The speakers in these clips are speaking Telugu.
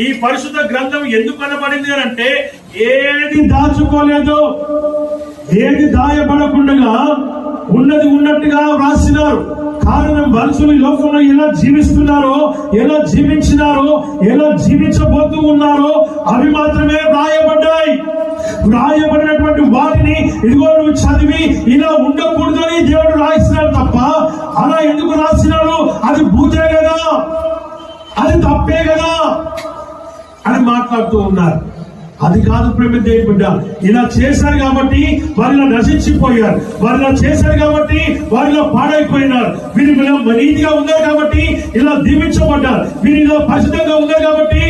ఈ పరిశుద్ధ గ్రంథం ఎందుకు అనబడింది అని అంటే ఏది దాచుకోలేదు, ఏది దాయబడకుండా ఉన్నది ఉన్నట్టుగా వ్రాసినారు. కారణం మనుషులు లోకంలో ఎలా జీవిస్తున్నారో, ఎలా జీవించినారో, ఎలా జీవించబోతూ ఉన్నారో అవి మాత్రమే వ్రాయబడ్డాయి. వ్రాయబడినటువంటి వాటిని ఇదిగో నువ్వు చదివి ఇలా ఉండకూడదని దేవుడు రాసినాడు తప్ప అలా ఎందుకు రాసినాడు? అది భూతే కదా, అది తప్పే కదా అని మాట్లాడుతూ ఉన్నారు. అది కాదు ప్రేమ దేవుని బిడ్డ. ఇలా చేశారు కాబట్టి వారిలో నశించిపోయారు, వారిలో చేశారు కాబట్టి వారిలో పాడైపోయినారు. వీరు నీతిగా ఉన్నారు కాబట్టి ఇలా దీవించబడ్డారు, వీరు ఇలా పరిశుద్ధంగా ఉన్నారు కాబట్టి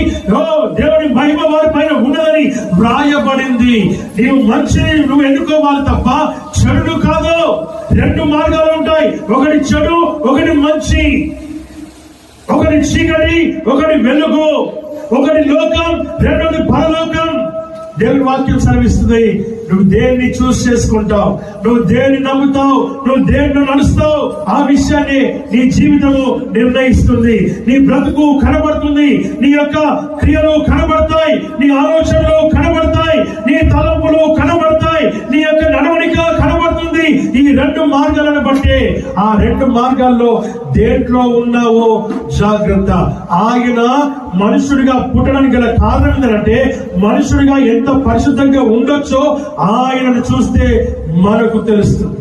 దేవుని మహిమ వారి పైన ఉన్నదని వ్రాయబడింది. నీవు మంచిని నువ్వు ఎన్నుకోవాలి తప్ప చెడు కాదు. రెండు మార్గాలు ఉంటాయి, ఒకటి చెడు, ఒకటి మంచి, ఒకటి చీకటి, ఒకటి వెలుగు, ఒకటి లోకం, రెండోది పరలోకం. దేవుని వాక్యం సెలవిస్తుంది, నువ్వు దేన్ని చూస్ చేసుకుంటావు, నువ్వు దేన్ని నమ్ముతావు, నువ్వు దేన్ని నడుస్తావు, ఆ విషయాన్ని నీ జీవితము నిర్ణయిస్తుంది. నీ బ్రతుకు కనబడుతుంది, నీ యొక్క క్రియలు కనబడతాయి, నీ ఆలోచనలు కనబడతాయి, నీ తలంపులు కనబడతాయి, నీ యొక్క నడవడిక కనబడుతుంది. ఈ రెండు మార్గాలను బట్టి ఆ రెండు మార్గాల్లో దేంట్లో ఉన్నావో జాగ్రత్త. ఆయన మనుషుడిగా పుట్టడానికి గల కారణం ఏంటంటే మనుషుడిగా ఎంత పరిశుద్ధంగా ఉండొచ్చో ఆయనను చూస్తే మనకు తెలుస్తుంది.